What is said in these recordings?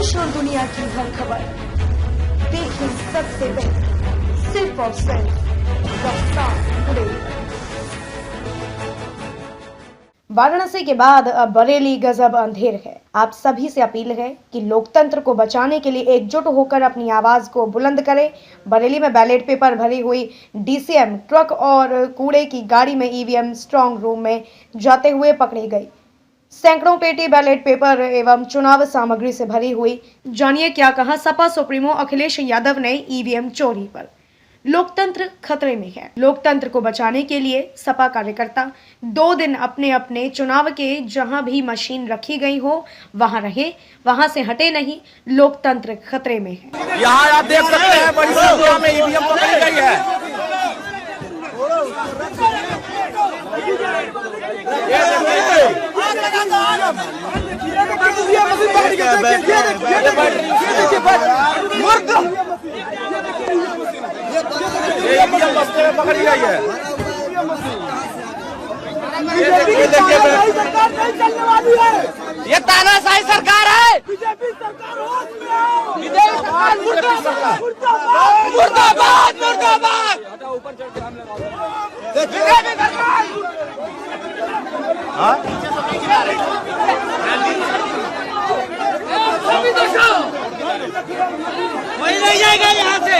देश और दुनिया की हर खबर देखिए सबसे पहले सिर्फ और सिर्फ रफ्तार टुडे। वाराणसी के बाद अब बरेली गजब अंधेर है। आप सभी से अपील है कि लोकतंत्र को बचाने के लिए एकजुट होकर अपनी आवाज को बुलंद करें। बरेली में बैलेट पेपर भरी हुई डीसीएम ट्रक और कूड़े की गाड़ी में ईवीएम स्ट्रांग रूम में जाते हुए पकड़ी गई। सैकड़ों पेटी बैलेट पेपर एवं चुनाव सामग्री से भरी हुई। जानिए क्या कहा सपा सुप्रीमो अखिलेश यादव ने ईवीएम चोरी पर। लोकतंत्र खतरे में है। लोकतंत्र को बचाने के लिए सपा कार्यकर्ता 2 दिन अपने अपने चुनाव के जहां भी मशीन रखी गई हो वहां रहे, वहां से हटे नहीं। लोकतंत्र खतरे में है। यहाँ आप देख सकते हैं बड़ी संख्या में ईवीएम पकड़ी गई है। पकड़ी गई है। ये तानाशाही सरकार है। बीजेपी सरकार मुर्दाबाद मुर्दाबाद। वही नहीं जाएगा यहाँ से।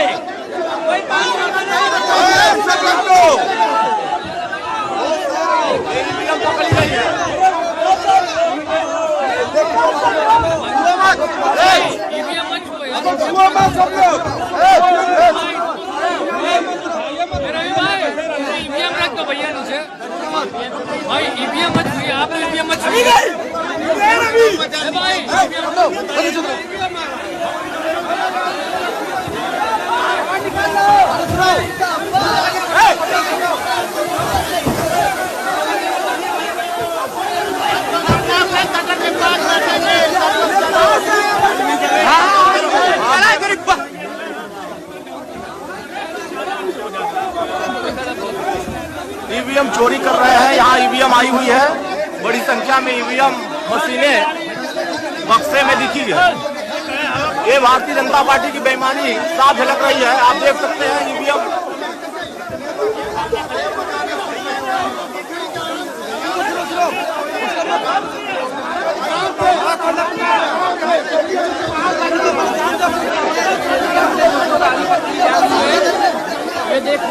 ईवीएम रख दो भैया नीचे। भाई ईवीएम मत छुइए, आप ईवीएम मत छुइए भाई। ईवीएम चोरी कर रहे हैं। यहाँ ईवीएम आई हुई है। बड़ी संख्या में ईवीएम मशीनें बक्से में दिखी है। ये भारतीय जनता पार्टी की बेईमानी साफ झलक रही है। आप देख सकते हैं ईवीएम। ये देख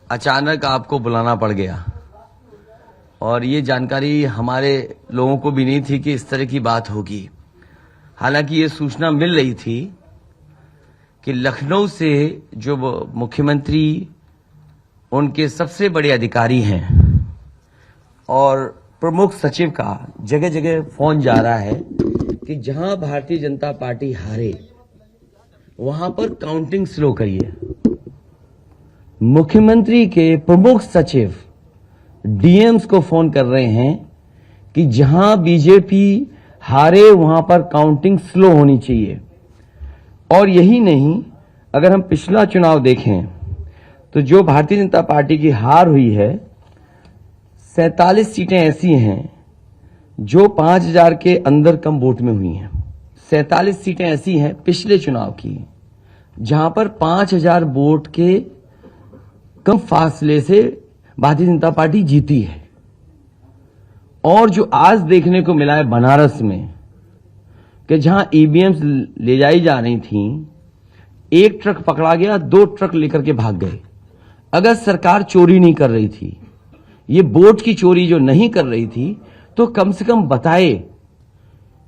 अचानक आपको बुलाना पड़ गया और ये जानकारी हमारे लोगों को भी नहीं थी कि इस तरह की बात होगी। हालांकि ये सूचना मिल रही थी कि लखनऊ से जो मुख्यमंत्री उनके सबसे बड़े अधिकारी हैं और प्रमुख सचिव का जगह जगह फोन जा रहा है कि जहां भारतीय जनता पार्टी हारे वहां पर काउंटिंग स्लो करिए। मुख्यमंत्री के प्रमुख सचिव डीएम्स को फोन कर रहे हैं कि जहां बीजेपी हारे वहां पर काउंटिंग स्लो होनी चाहिए। और यही नहीं, अगर हम पिछला चुनाव देखें तो जो भारतीय जनता पार्टी की हार हुई है 47 सीटें ऐसी हैं जो 5000 के अंदर कम वोट में हुई हैं। 47 सीटें ऐसी हैं पिछले चुनाव की जहां पर 5000 वोट के कम फासले से भारतीय जनता पार्टी जीती है। और जो आज देखने को मिला है बनारस में कि जहां ईवीएम्स ले जाई जा रही थी, एक ट्रक पकड़ा गया, 2 ट्रक लेकर के भाग गए। अगर सरकार चोरी नहीं कर रही थी, ये वोट की चोरी जो नहीं कर रही थी, तो कम से कम बताए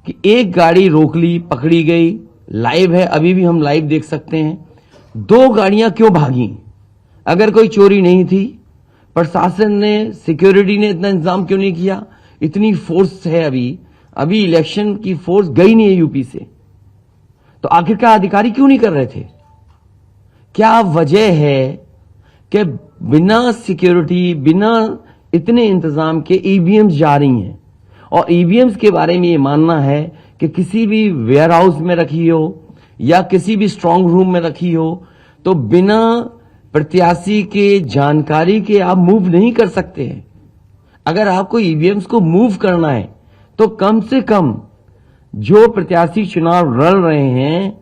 कि एक गाड़ी रोक ली, पकड़ी गई, लाइव है, अभी भी हम लाइव देख सकते हैं। 2 गाड़ियां क्यों भागी? अगर कोई चोरी नहीं थी, प्रशासन ने, सिक्योरिटी ने इतना इंतजाम क्यों नहीं किया? इतनी फोर्स है अभी इलेक्शन की फोर्स गई नहीं है यूपी से, तो आखिरकार अधिकारी क्यों नहीं कर रहे थे? क्या वजह है कि बिना सिक्योरिटी, बिना इतने इंतजाम के ईवीएम्स जा रही हैं? और ईवीएम्स के बारे में ये मानना है कि किसी भी वेयर हाउस में रखी हो या किसी भी स्ट्रांग रूम में रखी हो, तो बिना प्रत्याशी के जानकारी के आप मूव नहीं कर सकते हैं। अगर आपको ईवीएम्स को मूव करना है तो कम से कम जो प्रत्याशी चुनाव लड़ रहे हैं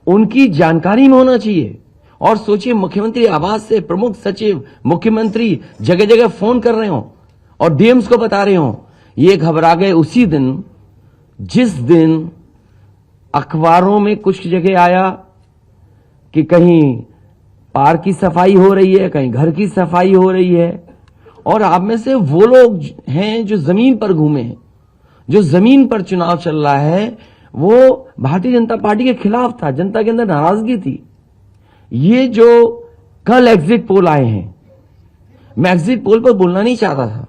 उनकी जानकारी में होना चाहिए। और सोचिए, मुख्यमंत्री आवास से प्रमुख सचिव, मुख्यमंत्री जगह जगह फोन कर रहे हो और डीएम्स को बता रहे हो। ये घबरा गए उसी दिन जिस दिन अखबारों में कुछ जगह आया कि कहीं पार्क की सफाई हो रही है, कहीं घर की सफाई हो रही है। और आप में से वो लोग हैं जो जमीन पर घूमे हैं, जो जमीन पर चुनाव चल रहा है, वो भारतीय जनता पार्टी के खिलाफ था। जनता के अंदर नाराजगी थी। ये जो कल एग्जिट पोल आए हैं, मैं एग्जिट पोल पर बोलना नहीं चाहता था,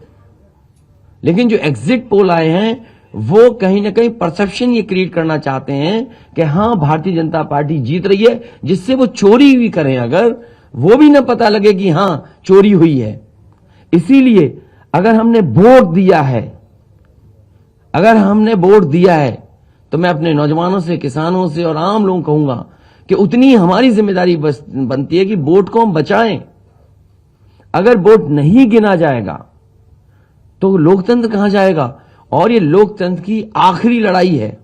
लेकिन जो एग्जिट पोल आए हैं वो कहीं ना कहीं परसेप्शन ये क्रिएट करना चाहते हैं कि हां, भारतीय जनता पार्टी जीत रही है, जिससे वो चोरी भी करें अगर, वो भी ना पता लगे कि हां चोरी हुई है। इसीलिए अगर हमने वोट दिया है तो मैं अपने नौजवानों से, किसानों से और आम लोगों को कहूंगा कि उतनी हमारी जिम्मेदारी बनती है कि वोट को हम बचाएं। अगर वोट नहीं गिना जाएगा तो लोकतंत्र कहां जाएगा? और ये लोकतंत्र की आखिरी लड़ाई है।